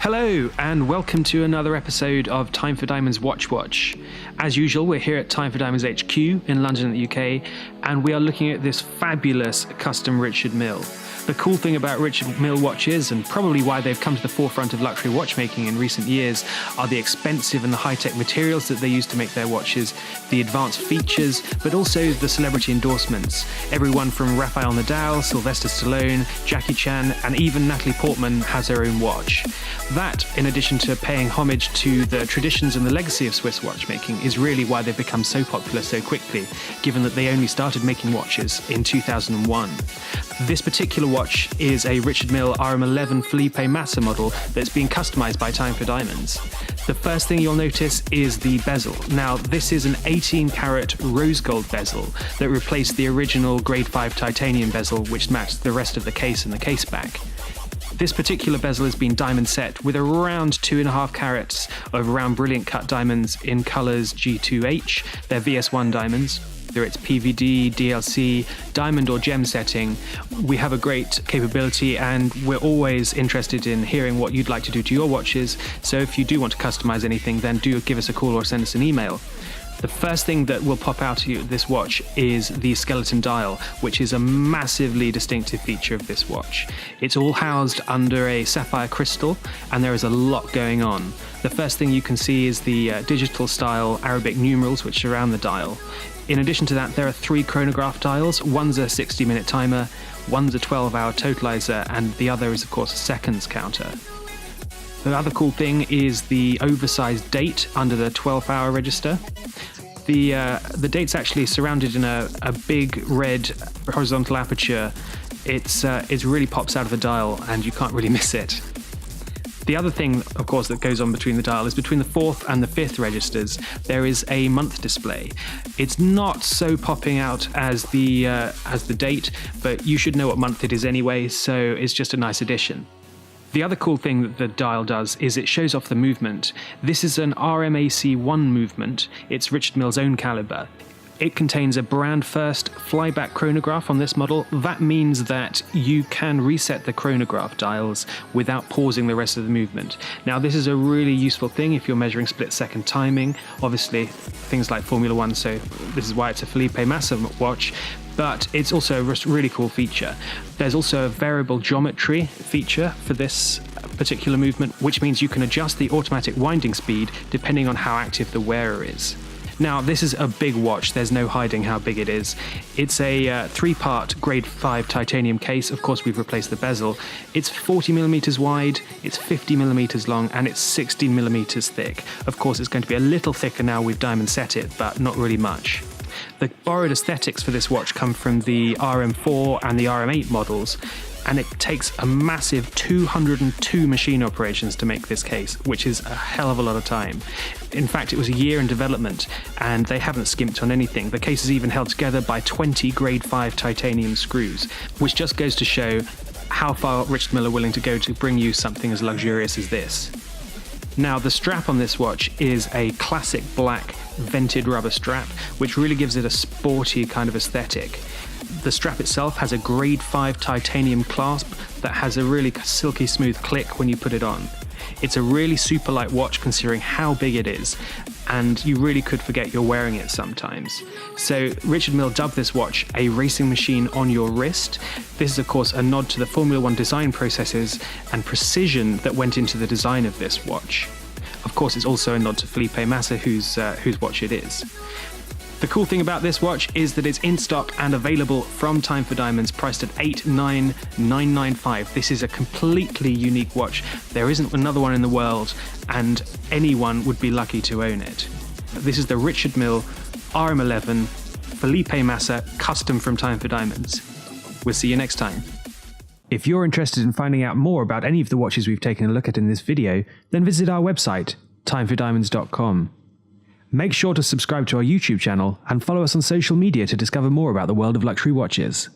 Hello and welcome to another episode of Time for Diamonds Watch. As usual, we're here at Time for Diamonds HQ in London, the UK, and we are looking at this fabulous custom Richard Mille. The cool thing about Richard Mille watches, and probably why they've come to the forefront of luxury watchmaking in recent years, are the expensive and the high-tech materials that they use to make their watches, the advanced features, but also the celebrity endorsements. Everyone from Rafael Nadal, Sylvester Stallone, Jackie Chan, and even Natalie Portman has her own watch. That, in addition to paying homage to the traditions and the legacy of Swiss watchmaking, is really why they've become so popular so quickly, given that they only started making watches in 2001. This particular watch is a Richard Mille RM-011 Felipe Massa model that's been customized by Time for Diamonds. The first thing you'll notice is the bezel. Now, this is an 18-carat rose gold bezel that replaced the original grade 5 titanium bezel, which matched the rest of the case and the case back. This particular bezel has been diamond set with around 2.5 carats of round brilliant cut diamonds in colors G2H. They're VS1 diamonds. Whether it's PVD, DLC, diamond or gem setting, we have a great capability and we're always interested in hearing what you'd like to do to your watches. So if you do want to customize anything, then do give us a call or send us an email. The first thing that will pop out to this watch is the skeleton dial, which is a massively distinctive feature of this watch. It's all housed under a sapphire crystal, and there is a lot going on. The first thing you can see is the digital style Arabic numerals which surround the dial. In addition to that, there are 3 chronograph dials. One's a 60-minute timer, one's a 12-hour totalizer, and the other is, of course, a seconds counter. The other cool thing is the oversized date under the 12-hour register. The date's actually surrounded in a big red horizontal aperture. It really pops out of the dial and you can't really miss it. The other thing, of course, that goes on between the dial is between the 4th and the 5th registers, there is a month display. It's not so popping out as the date, but you should know what month it is anyway, so it's just a nice addition. The other cool thing that the dial does is it shows off the movement. This is an RMAC1 movement. It's Richard Mille's own caliber. It contains a brand first flyback chronograph on this model. That means that you can reset the chronograph dials without pausing the rest of the movement. Now, this is a really useful thing if you're measuring split-second timing. Obviously, things like Formula 1, so this is why it's a Felipe Massa watch. But it's also a really cool feature. There's also a variable geometry feature for this particular movement, which means you can adjust the automatic winding speed depending on how active the wearer is. Now, this is a big watch. There's no hiding how big it is. It's a 3-part grade 5 titanium case. Of course, we've replaced the bezel. It's 40 millimeters wide, it's 50 millimeters long, and it's 16 millimeters thick. Of course, it's going to be a little thicker now we've diamond set it, but not really much. The borrowed aesthetics for this watch come from the RM4 and the RM8 models, and it takes a massive 202 machine operations to make this case, which is a hell of a lot of time. In fact, it was a year in development, and they haven't skimped on anything. The case is even held together by 20 grade 5 titanium screws, which just goes to show how far Richard Mille are willing to go to bring you something as luxurious as this. Now, the strap on this watch is a classic black vented rubber strap, which really gives it a sporty kind of aesthetic. The strap itself has a grade 5 titanium clasp that has a really silky smooth click when you put it on. It's a really super light watch considering how big it is, and you really could forget you're wearing it sometimes. So Richard Mille dubbed this watch a racing machine on your wrist. This is, of course, a nod to the Formula 1 design processes and precision that went into the design of this watch. Of course, it's also a nod to Felipe Massa, whose watch it is. The cool thing about this watch is that it's in stock and available from Time for Diamonds, priced at $89,995. This is a completely unique watch. There isn't another one in the world, and anyone would be lucky to own it. This is the Richard Mille RM-011 Felipe Massa, custom from Time for Diamonds. We'll see you next time. If you're interested in finding out more about any of the watches we've taken a look at in this video, then visit our website, timeforddiamonds.com. Make sure to subscribe to our YouTube channel and follow us on social media to discover more about the world of luxury watches.